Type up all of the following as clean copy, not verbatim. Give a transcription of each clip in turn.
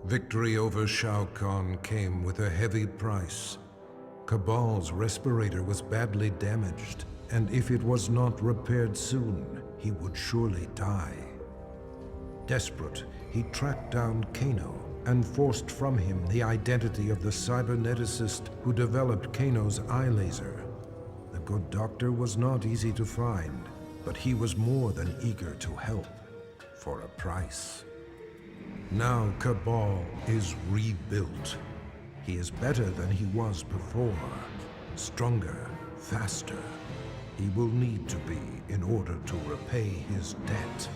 Victory over Shao Kahn came with a heavy price. Kabal's respirator was badly damaged, and if it was not repaired soon, he would surely die. Desperate, he tracked down Kano and forced from him the identity of the cyberneticist who developed Kano's eye laser. The good doctor was not easy to find, but he was more than eager to help, for a price. Now Kabal is rebuilt. He is better than he was before, stronger, faster. He will need to be in order to repay his debt.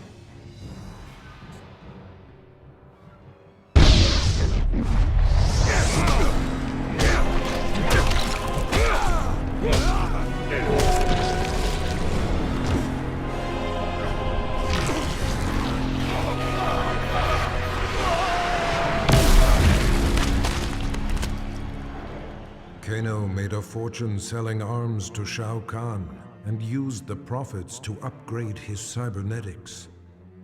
Kano made a fortune selling arms to Shao Kahn and used the profits to upgrade his cybernetics.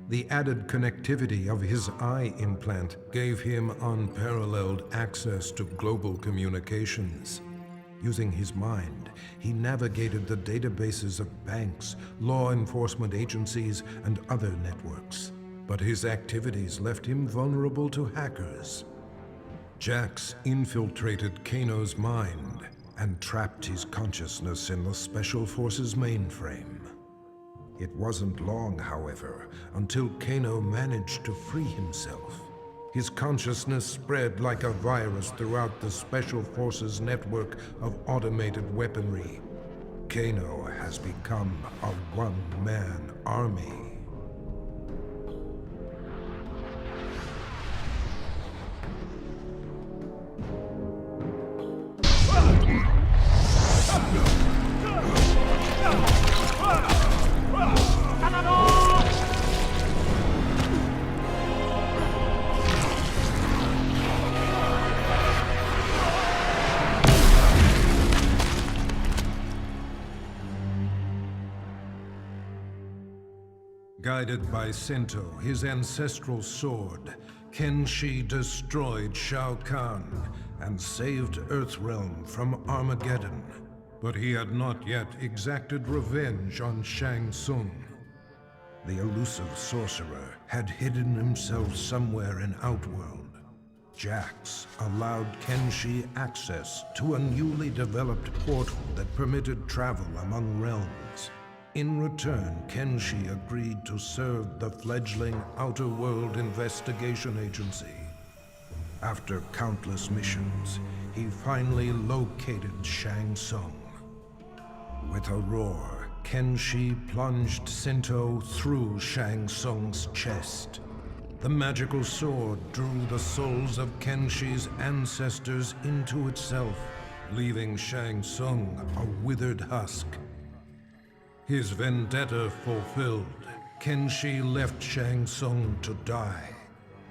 The added connectivity of his eye implant gave him unparalleled access to global communications. Using his mind, he navigated the databases of banks, law enforcement agencies, and other networks. But his activities left him vulnerable to hackers. Jax infiltrated Kano's mind and trapped his consciousness in the Special Forces mainframe. It wasn't long, however, until Kano managed to free himself. His consciousness spread like a virus throughout the Special Forces network of automated weaponry. Kano has become a one-man army. Guided by Sento, his ancestral sword, Kenshi destroyed Shao Kahn and saved Earthrealm from Armageddon. But he had not yet exacted revenge on Shang Tsung. The elusive sorcerer had hidden himself somewhere in Outworld. Jax allowed Kenshi access to a newly developed portal that permitted travel among realms. In return, Kenshi agreed to serve the fledgling Outer World Investigation Agency. After countless missions, he finally located Shang Tsung. With a roar, Kenshi plunged Sento through Shang Tsung's chest. The magical sword drew the souls of Kenshi's ancestors into itself, leaving Shang Tsung a withered husk. His vendetta fulfilled, Kenshi left Shang Tsung to die,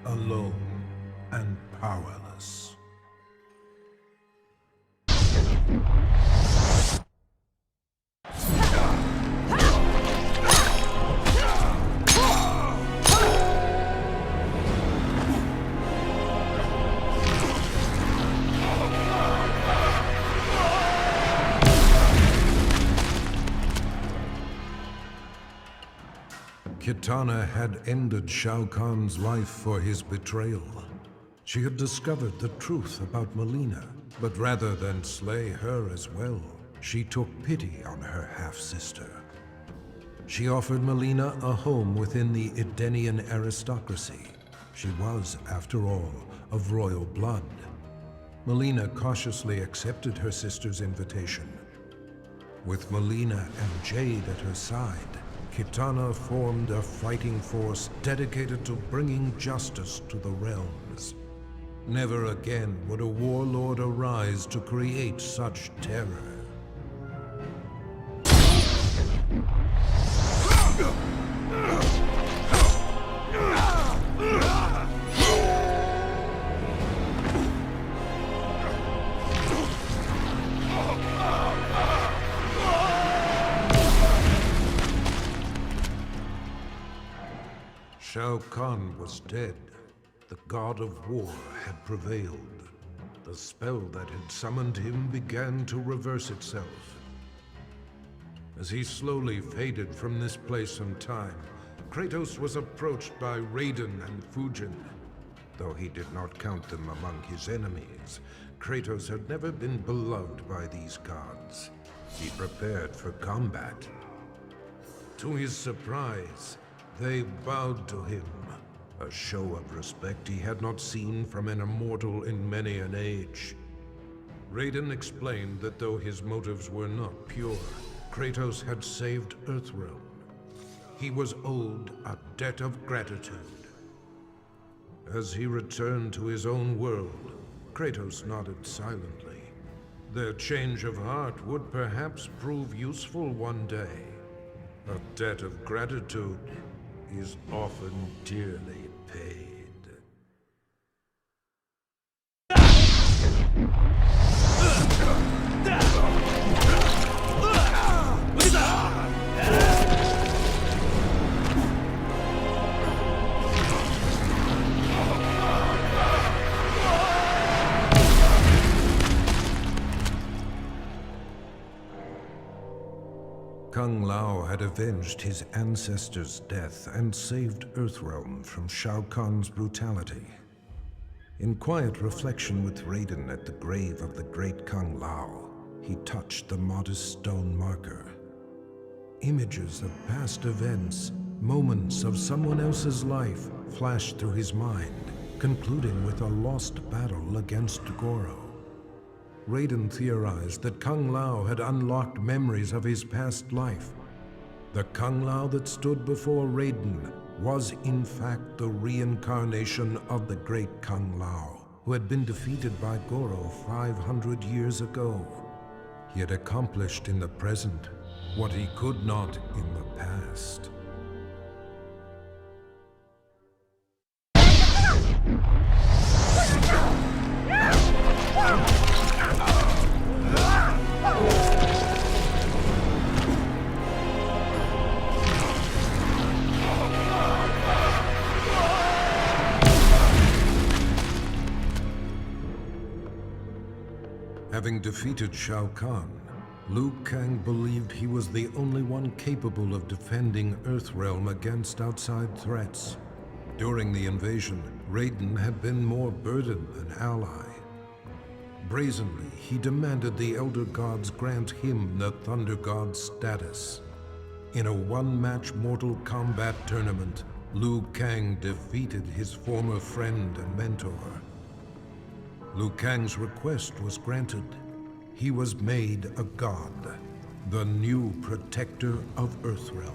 alone and powerless. Kitana had ended Shao Kahn's life for his betrayal. She had discovered the truth about Mileena, but rather than slay her as well, she took pity on her half-sister. She offered Mileena a home within the Edenian aristocracy. She was, after all, of royal blood. Mileena cautiously accepted her sister's invitation. With Mileena and Jade at her side, Kitana formed a fighting force dedicated to bringing justice to the realms. Never again would a warlord arise to create such terror. Shao Kahn was dead, The god of war had prevailed. The spell that had summoned him began to reverse itself. As he slowly faded from this place and time, Kratos was approached by Raiden and Fujin. Though he did not count them among his enemies, Kratos had never been beloved by these gods. He prepared for combat. To his surprise, they bowed to him, a show of respect he had not seen from an immortal in many an age. Raiden explained that though his motives were not pure, Kratos had saved Earthrealm. He was owed a debt of gratitude. As he returned to his own world, Kratos nodded silently. Their change of heart would perhaps prove useful one day. A debt of gratitude is often dearly paid. Kung Lao had avenged his ancestor's death and saved Earthrealm from Shao Kahn's brutality. In quiet reflection with Raiden at the grave of the great Kung Lao, he touched the modest stone marker. Images of past events, moments of someone else's life flashed through his mind, concluding with a lost battle against Goro. Raiden theorized that Kung Lao had unlocked memories of his past life. The Kung Lao that stood before Raiden was in fact the reincarnation of the great Kung Lao, who had been defeated by Goro 500 years ago. He had accomplished in the present what he could not in the past. Having defeated Shao Kahn, Liu Kang believed he was the only one capable of defending Earthrealm against outside threats. During the invasion, Raiden had been more burden than ally. Brazenly, he demanded the Elder Gods grant him the Thunder God status. In a one-match Mortal Kombat tournament, Liu Kang defeated his former friend and mentor. Liu Kang's request was granted. He was made a god, the new protector of Earthrealm.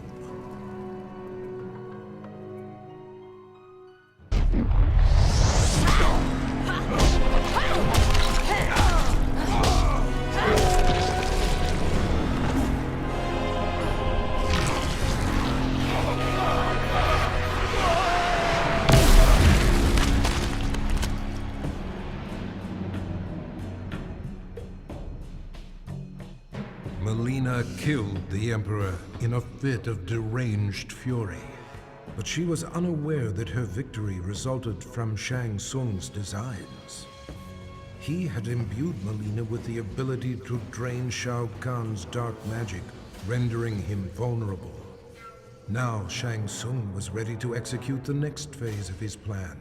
Mileena killed the Emperor in a fit of deranged fury, but she was unaware that her victory resulted from Shang Tsung's designs. He had imbued Mileena with the ability to drain Shao Kahn's dark magic, rendering him vulnerable. Now Shang Tsung was ready to execute the next phase of his plan,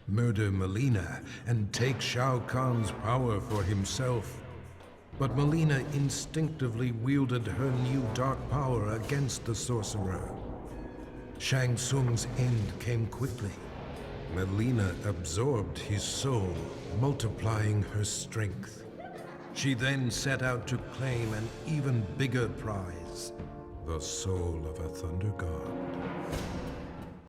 murder Mileena and take Shao Kahn's power for himself. But Mileena instinctively wielded her new dark power against the sorcerer. Shang Tsung's end came quickly. Mileena absorbed his soul, multiplying her strength. She then set out to claim an even bigger prize, the soul of a Thunder God.